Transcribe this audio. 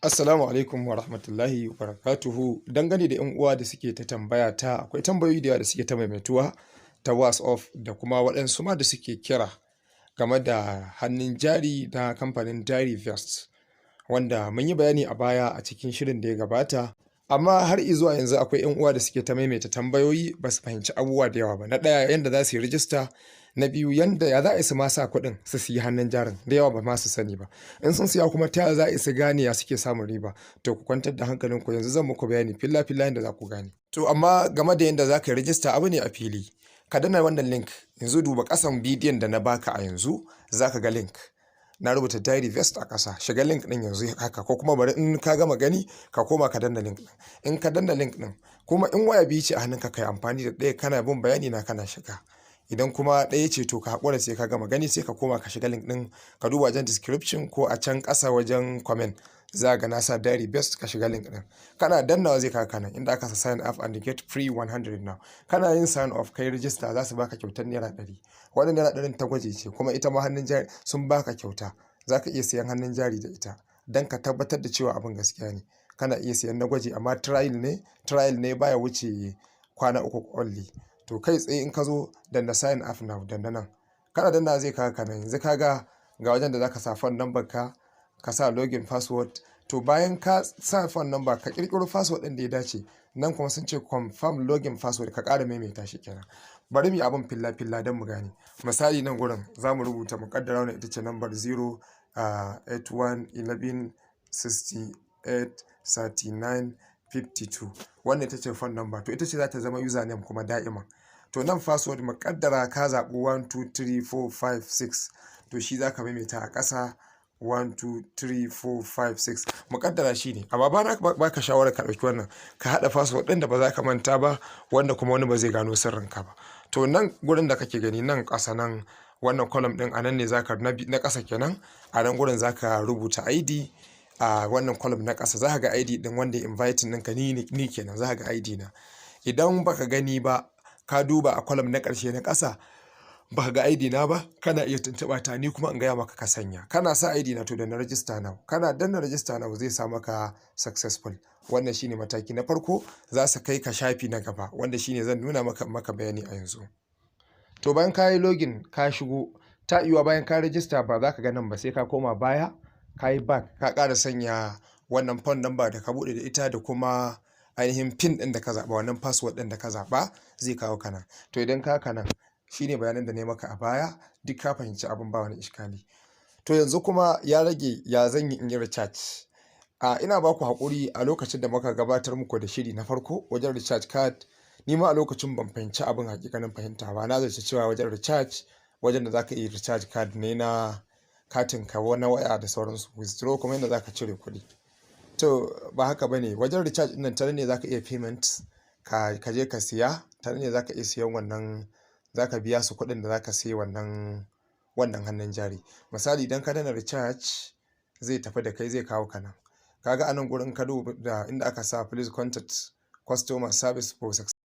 Assalamu alaikum wa rahmatullahi wa barakatuhu. Dangane da 'yan uwa da suke ta tambaya ta, akwai tambayoyi da yawa da suke ta maimaituwa ta WhatsApp da kuma waɗansu ma da suke kira game da hannun jari na kamfanin Dairyvest, wanda mun yi bayani a baya a cikin shirin da ya gabata. Amma har izuwa yanzu akwai 'yan uwa da suke ta maimaita tambayoyi ba su fahimci abubuwa da yawa ba. Na ɗaya, yanda za su yi rijista. Na biyu, yanda ya za a yi su ma sa kuɗin su siyi hannun jarin, da yawa ba ma su sani ba. In sun siya kuma ta yaya za a yi su gane ya suke samun riba. To ku kwantar da hankalinku, yanzu zan muku bayani filla-filla yanda za ku gane. To amma game da yanda za ka yi rijista abu ne a fili. Ka danna wannan link, yanzu duba ƙasan bidiyon da na baka a yanzu za ka ga link. Na rubuta Dairyvest a ƙasa, shiga link ɗin yanzu haka, ko kuma bari in ka gama gani ka koma ka danna link ɗin. In ka danna link ɗin, kuma in waya biyu ce a hannunka kai amfani da ɗaya kana bin bayani na kana shiga. Idan kuma ɗaya ce to ka haƙura sai ka gama gani sai ka koma ka shiga link ɗin, ka duba wajen description ko a can ƙasa wajen comment za ga na sa Dairyvest, ka shiga link ɗin. Kana dannawa zai kawo nan inda aka sa sign up and get free 100 now. Kana yin sign up kai rijista za su baka kyautar naira 100. Wannan naira 100 ta gwaji ce, kuma ita ma hannun jari sun baka kyauta. Za ka iya siyan hannun jari da ita don ka tabbatar da cewa abin gaskiya ne. Kana iya siyan na gwaji, amma trial ne baya wuce kwana 3 only. To kai tsaye in ka zo danna sign up now, danna nan. Kana danna zai kawo nan, yanzu ka ga wajen da za ka sa phone number ka sa login password. To bayan ka sa phone number ka ƙirƙiro password ɗin da ya dace, nan kuma sun ce confirm login password, ka ƙara maimaita shi kenan. Bari mu yi abin filla-filla don mu gane. Misali nan gurin za mu rubuta muƙaddara wannan ita ce lambar 08111683952. Wannan ita ce phone number, to ita ce za ta zama username kuma da'iman. To nan password muƙaddara ka zaɓi 1 2 3 4 5 6, to shi za ka maimaita a ƙasa 1 2 3 4 5 6. Muƙaddara shi ne, amma ba ka shawarar ka ɗauki wannan ka haɗa password ɗin da ba za ka manta ba, wanda kuma wani ba zai gano sirrinka ba. To nan gurin da kake gani nan ƙasa nan wannan column ɗin, a nan ne za ka na ƙasa kenan, a nan gurin za ka rubuta ID. A wannan column na ƙasa za ka ga ID ɗin wanda inviting ɗinka ni kenan, za ka ga ID na. Idan baka gani ba ka duba a column na ƙarshe na ƙasa baka ga ID na ba, kana iya tuntuɓa ta ni kuma in gaya maka ka sanya. Kana sa ID na to da na register now. Kana danna register now zai sa maka successful. Wannan shine mataki na farko, za su kai ka shafi na gaba wanda shine zan nuna maka bayani a yanzu. To bayan ka yi login ka shigo, ta iya bayan ka register ba za ka ga nan ba, sai ka koma baya ka yi back ka ƙara sanya wannan phone number da ka buɗe da ita da kuma ainihin pin ɗin da ka zaɓa, wannan password ɗin da ka zaɓa zai kawo ka nan. To idan ka nan shine bayanan da na yi maka a baya, duk ka fahimci abin ba wani iskali. To yanzu kuma ya rage ya zan yi in yi recharge. Ina ba ku haƙuri a lokacin da muka gabatar muku da shiri na farko wajen recharge card. Ni ma a lokacin ban fahimci abin hakikanin fahimta ba, na zaci cewa wajen recharge wajen da za ka iya recharge card ne na katin ka na waya da sauransu, withdraw kuma yadda za ka cire kuɗi. To ba haka ba ne, wajen recharge ɗin nan ta ne za ka iya payment ka je ka siya, ta ne za ka iya siyan wannan, za ka biya su kuɗin da za ka siya wannan hannun jari. Misali idan ka dana recharge zai tafi da kai zai kawo ka nan. Kaga anan gurin ka duba da inda aka sa please contact customer service for